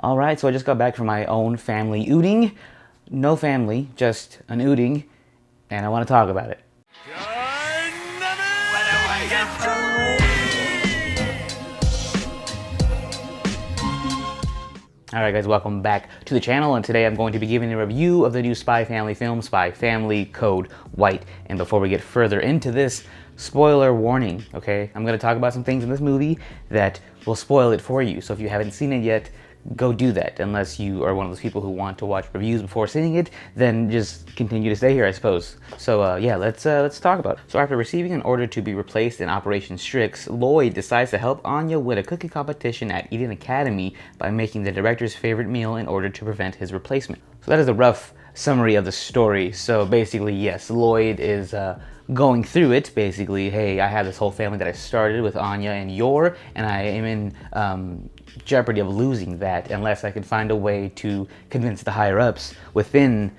Alright, so I just got back from my own family outing. No family, just an outing, and I want to talk about it. Alright guys, welcome back to the channel, and today I'm going to be giving a review of the new Spy Family film, SPYxFAMILY Code White. And before we get further into this, spoiler warning, okay? I'm going to talk about some things in this movie that will spoil it for you. So if you haven't seen it yet, go do that. Unless you are one of those people who want to watch reviews before seeing it, then just continue to stay here, I suppose. So yeah, let's talk about it. So after receiving an order to be replaced in Operation Strix, Lloyd decides to help Anya win a cooking competition at Eden Academy by making the director's favorite meal in order to prevent his replacement. So that is a rough summary of the story. So basically, yes, Lloyd is going through it. Basically, hey, I have this whole family that I started with Anya and Yor, and I am in jeopardy of losing that unless I can find a way to convince the higher ups within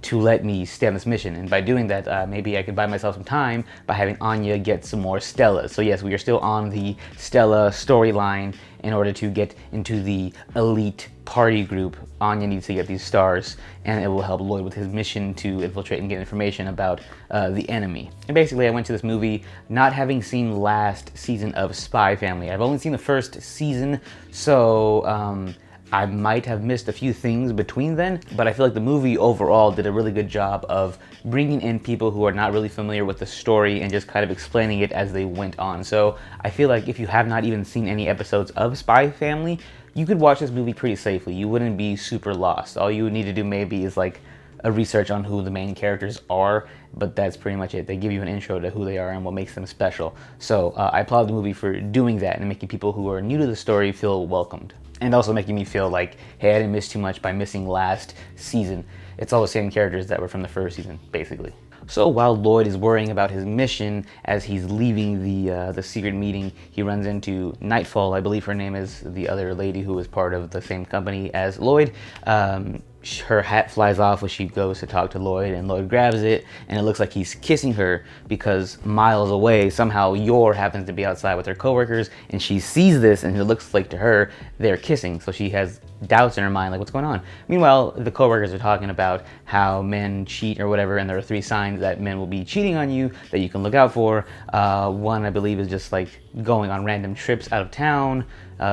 to let me stay on this mission. And by doing that, maybe I can buy myself some time by having Anya get some more Stellas. So yes, we are still on the Stella storyline. In order to get into the elite party group, Anya needs to get these stars, and it will help Lloyd with his mission to infiltrate and get information about the enemy. And basically, I went to this movie not having seen last season of Spy Family. I've only seen the first season, so I might have missed a few things between then, but I feel like the movie overall did a really good job of bringing in people who are not really familiar with the story and just kind of explaining it as they went on. So I feel like if you have not even seen any episodes of Spy Family, you could watch this movie pretty safely. You wouldn't be super lost. All you would need to do maybe is like a research on who the main characters are, but that's pretty much it. They give you an intro to who they are and what makes them special. So I applaud the movie for doing that and making people who are new to the story feel welcomed. And also making me feel like, hey, I didn't miss too much by missing last season. It's all the same characters that were from the first season, basically. So while Lloyd is worrying about his mission as he's leaving the secret meeting, he runs into Nightfall, I believe her name is, the other lady who is part of the same company as Lloyd. Her hat flies off when she goes to talk to Lloyd, and Lloyd grabs it, and it looks like he's kissing her because miles away, somehow Yor happens to be outside with her coworkers, and she sees this, and it looks like to her they're kissing, so she has doubts in her mind, like, what's going on? Meanwhile, the coworkers are talking about how men cheat or whatever, and there are 3 signs that men will be cheating on you that you can look out for. One, I believe, is just like going on random trips out of town.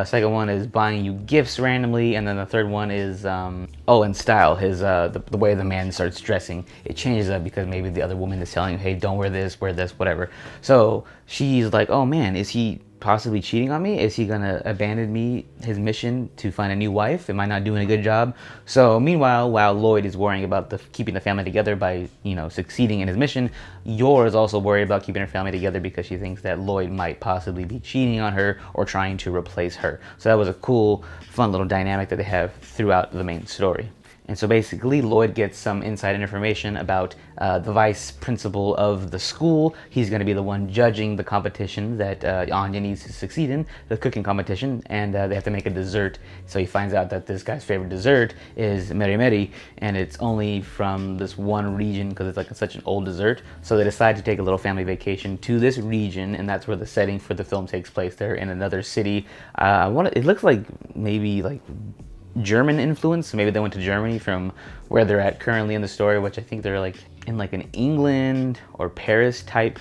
Second one is buying you gifts randomly, and then the third one is and style. His the way the man starts dressing, it changes up because maybe the other woman is telling you, hey, don't wear this, whatever. So she's like, oh man, is he possibly cheating on me? Is he gonna abandon me, his mission to find a new wife? Am I not doing a good job? So meanwhile, while Lloyd is worrying about keeping the family together by, succeeding in his mission, Yor is also worried about keeping her family together because she thinks that Lloyd might possibly be cheating on her or trying to replace her. So that was a cool, fun little dynamic that they have throughout the main story. And so basically, Lloyd gets some inside information about the vice principal of the school. He's going to be the one judging the competition that Anya needs to succeed in, the cooking competition, and they have to make a dessert. So he finds out that this guy's favorite dessert is meri meri, and it's only from this one region because it's like such an old dessert. So they decide to take a little family vacation to this region, and that's where the setting for the film takes place. They're in another city. It looks like maybe like German influence, so maybe they went to Germany from where they're at currently in the story, which I think they're like in like an England or Paris type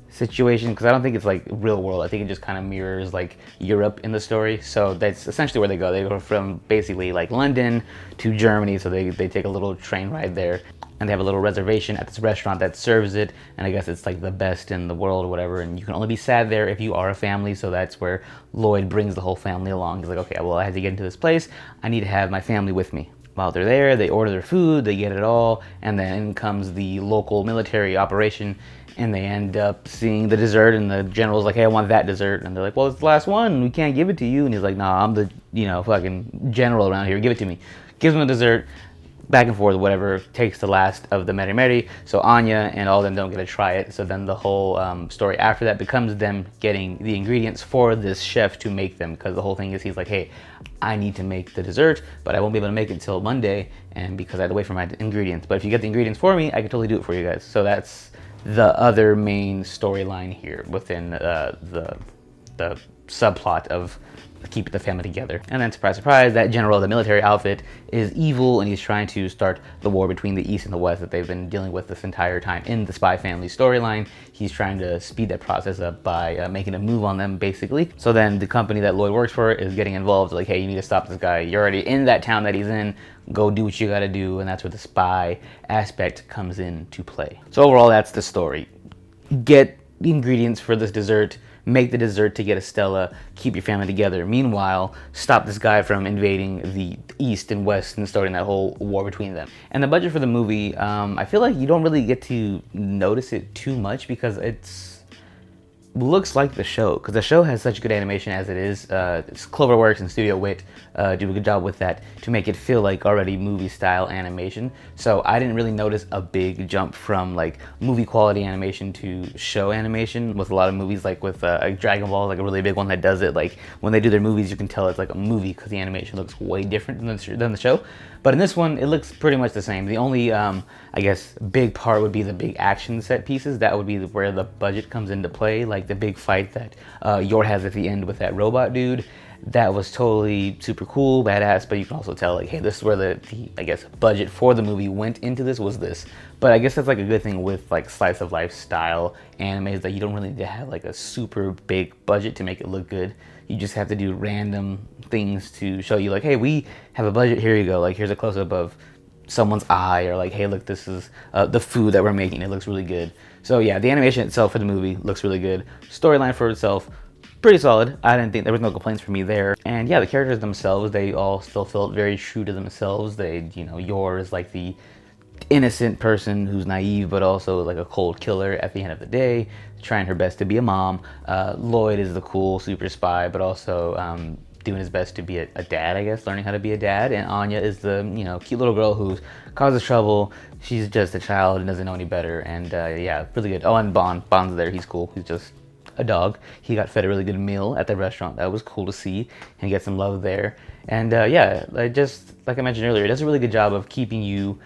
situation, because I don't think it's like real world. I think it just kind of mirrors like Europe in the story. So that's essentially where they go. They go from basically like London to Germany, so they take a little train ride there, and they have a little reservation at this restaurant that serves it, and I guess it's like the best in the world or whatever, and you can only be sad there if you are a family. So that's where Lloyd brings the whole family along. He's like, okay, well, I have to get into this place, I need to have my family with me. While they're there, they order their food, they get it all, and then comes the local military operation, and they end up seeing the dessert, and the general's like, hey, I want that dessert, and they're like, well, it's the last one, we can't give it to you, and he's like, nah, I'm the fucking general around here, give it to me. Gives him the dessert. Back and forth, whatever, takes the last of the meri meri, so Anya and all of them don't get to try it. So then the whole story after that becomes them getting the ingredients for this chef to make them, because the whole thing is he's like, hey, I need to make the dessert, but I won't be able to make it until Monday, and because I had to wait for my ingredients. But if you get the ingredients for me, I can totally do it for you guys. So that's the other main storyline here within the subplot of keep the family together. And then surprise, surprise, that general of the military outfit is evil, and he's trying to start the war between the East and the West that they've been dealing with this entire time in the Spy Family storyline. He's trying to speed that process up by making a move on them, basically. So then the company that Lloyd works for is getting involved, like, hey, you need to stop this guy. You're already in that town that he's in. Go do what you gotta do, and that's where the spy aspect comes into play. So overall, that's the story. Get the ingredients for this dessert, make the dessert to get a Stella, keep your family together. Meanwhile, stop this guy from invading the East and West and starting that whole war between them. And the budget for the movie, I feel like you don't really get to notice it too much because it's looks like the show, because the show has such good animation as it is. It's Cloverworks and Studio Wit do a good job with that to make it feel like already movie style animation. So I didn't really notice a big jump from like movie quality animation to show animation with a lot of movies, like with Dragon Ball, like a really big one that does it. Like when they do their movies, you can tell it's like a movie because the animation looks way different than the show. But in this one, it looks pretty much the same. The only, I guess, big part would be the big action set pieces. That would be where the budget comes into play, like the big fight that Yor has at the end with that robot dude. That was totally super cool, badass, but you can also tell, like, hey, this is where the I guess, budget for the movie went into this, was this. But I guess that's like a good thing with like slice of life style animes, that you don't really need to have like a super big budget to make it look good. You just have to do random things to show you, like, hey, we have a budget, here you go, like here's a close-up of someone's eye, or like, hey, look, this is the food that we're making, it looks really good. So yeah, the animation itself for the movie looks really good. Storyline for itself, pretty solid. I didn't think there was no complaints for me there. And yeah, the characters themselves, they all still felt very true to themselves. They, you know, Yor is like the innocent person who's naive, but also like a cold killer at the end of the day, trying her best to be a mom. Lloyd is the cool super spy, but also doing his best to be a dad, I guess, learning how to be a dad. And Anya is the, you know, cute little girl who causes trouble. She's just a child and doesn't know any better. And yeah, really good. Oh, and Bond's there. He's cool. He's just a dog. He got fed a really good meal at the restaurant. That was cool to see and get some love there. And yeah, just like I mentioned earlier, it does a really good job of keeping you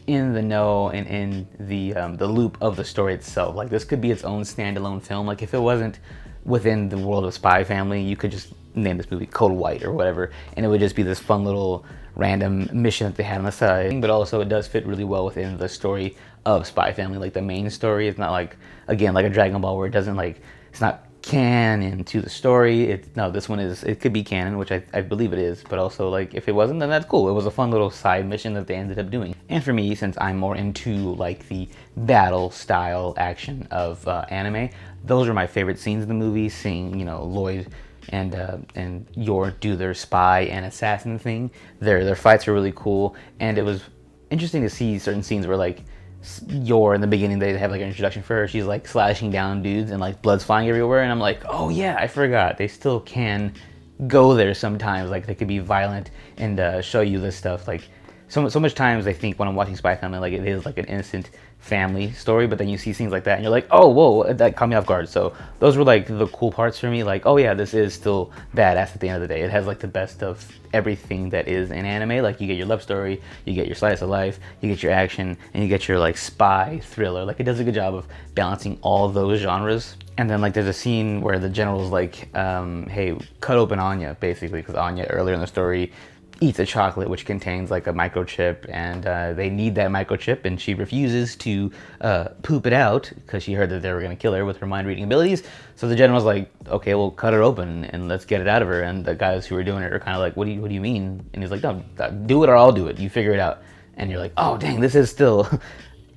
in the know and in the loop of the story itself. Like, this could be its own standalone film. Like, if it wasn't within the world of Spy Family, you could just name this movie Code White or whatever, and it would just be this fun little random mission that they had on the side. But also it does fit really well within the story of Spy Family. Like, the main story is not like, again, like a Dragon Ball, where it doesn't, like, it's not canon to the story. No, this one is, it could be canon, which I believe it is, but also, like, if it wasn't, then that's cool. It was a fun little side mission that they ended up doing. And for me, since I'm more into like the battle style action of anime, those are my favorite scenes in the movie. Seeing, you know, Lloyd and Yor do their spy and assassin thing. Their fights are really cool, and it was interesting to see certain scenes where, like, Yor in the beginning, they have like an introduction for her. She's like slashing down dudes and like blood's flying everywhere, and I'm like, oh yeah, I forgot. They still can go there sometimes. Like, they could be violent and show you this stuff. Like, so much times I think when I'm watching Spy Family, like, it is like an innocent family story, but then you see scenes like that and you're like, oh, whoa, that caught me off guard. So those were like the cool parts for me. Like, oh yeah, this is still badass at the end of the day. It has like the best of everything that is in anime. Like, you get your love story, you get your slice of life, you get your action, and you get your like spy thriller. Like, it does a good job of balancing all those genres. And then, like, there's a scene where the general's like, hey, cut open Anya, basically, because Anya earlier in the story eats a chocolate which contains like a microchip, and they need that microchip, and she refuses to poop it out because she heard that they were going to kill her with her mind reading abilities. So the general's like, okay, well, cut her open and let's get it out of her. And the guys who were doing it are kind of like, what do you mean? And he's like, no, do it or I'll do it, you figure it out. And you're like, oh dang, this is still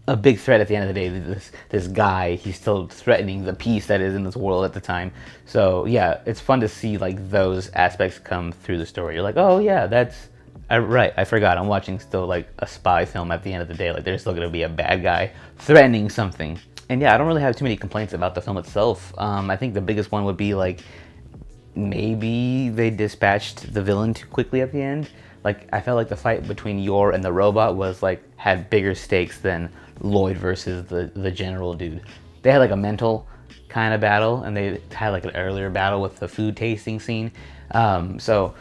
a big threat at the end of the day. This guy, he's still threatening the peace that is in this world at the time. So yeah, it's fun to see like those aspects come through the story. You're like, oh yeah, that's right, I forgot, I'm watching still like a spy film at the end of the day. Like, there's still gonna be a bad guy threatening something. And yeah, I don't really have too many complaints about the film itself. I think the biggest one would be like, maybe they dispatched the villain too quickly at the end. Like, I felt like the fight between Yor and the robot was like, had bigger stakes than Lloyd versus the general dude. They had like a mental kind of battle, and they had like an earlier battle with the food tasting scene. So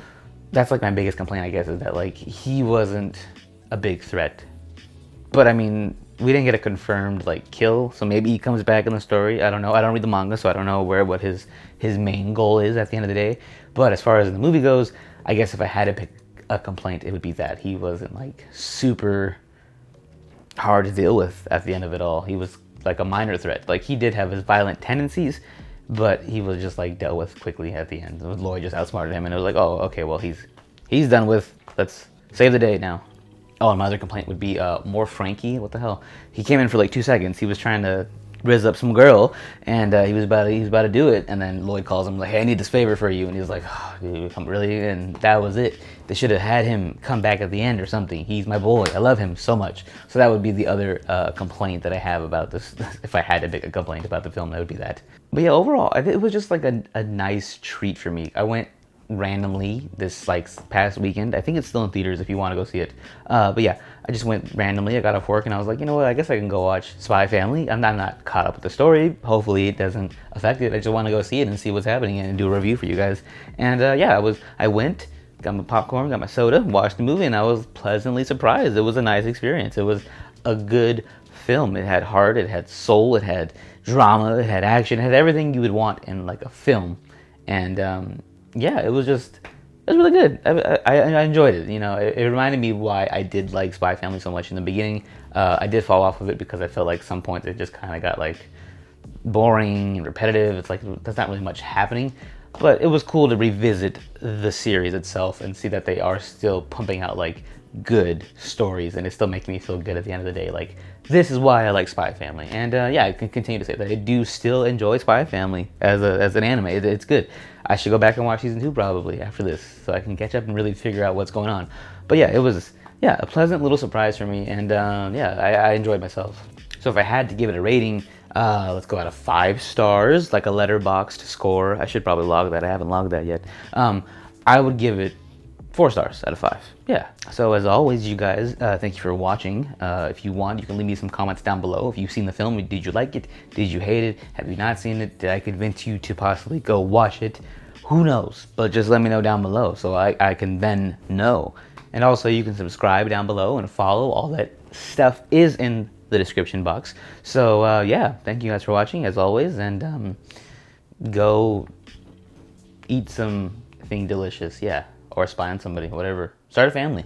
that's like my biggest complaint, I guess, is that like he wasn't a big threat. But I mean, we didn't get a confirmed like kill, so maybe he comes back in the story. I don't know. I don't read the manga, so I don't know what his main goal is at the end of the day. But as far as the movie goes, I guess if I had to pick a complaint, it would be that he wasn't like super hard to deal with at the end of it all. He was like a minor threat. Like, he did have his violent tendencies, but he was just like dealt with quickly at the end. Lloyd just outsmarted him, and it was like, oh, okay, well, he's done with. Let's save the day now. Oh, and my other complaint would be more Frankie. What the hell? He came in for like 2 seconds. He was trying to rizz up some girl, and he was about to do it. And then Lloyd calls him like, "Hey, I need this favor for you." And he's like, "Oh, dude, really?" And that was it. They should have had him come back at the end or something. He's my boy. I love him so much. So that would be the other complaint that I have about this. If I had to pick a complaint about the film, that would be that. But yeah, overall, it was just like a nice treat for me. I went randomly this like past weekend. I think it's still in theaters if you want to go see it. But yeah, I just went randomly. I got off work and I was like, you know what? I guess I can go watch Spy Family. I'm not caught up with the story. Hopefully it doesn't affect it. I just want to go see it and see what's happening and do a review for you guys. And yeah, I went, got my popcorn, got my soda, watched the movie, and I was pleasantly surprised. It was a nice experience. It was a good film. It had heart, it had soul, it had drama, it had action, it had everything you would want in like a film. And yeah, it was really good. I enjoyed it. You know, it reminded me why I did like Spy Family so much in the beginning. I did fall off of it because I felt like some points it just kind of got like boring and repetitive. It's like there's not really much happening. But it was cool to revisit the series itself and see that they are still pumping out like good stories, and it's still making me feel good at the end of the day. Like, this is why I like Spy Family. And yeah, I can continue to say that I do still enjoy Spy Family as an anime. It's good. I should go back and watch season 2 probably after this, so I can catch up and really figure out what's going on. But yeah, it was a pleasant little surprise for me, and yeah, I enjoyed myself. So if I had to give it a rating, let's go out of 5 stars, like a letterboxed score. I should probably log that. I haven't logged that yet. I would give it 4 stars out of 5. Yeah. So as always, you guys, thank you for watching. If you want, you can leave me some comments down below. If you've seen the film, did you like it? Did you hate it? Have you not seen it? Did I convince you to possibly go watch it? Who knows? But just let me know down below so I can then know. And also, you can subscribe down below and follow. All that stuff is in the description box. So yeah, thank you guys for watching as always, and go eat something delicious. Yeah. Or spy on somebody, whatever. Start a family.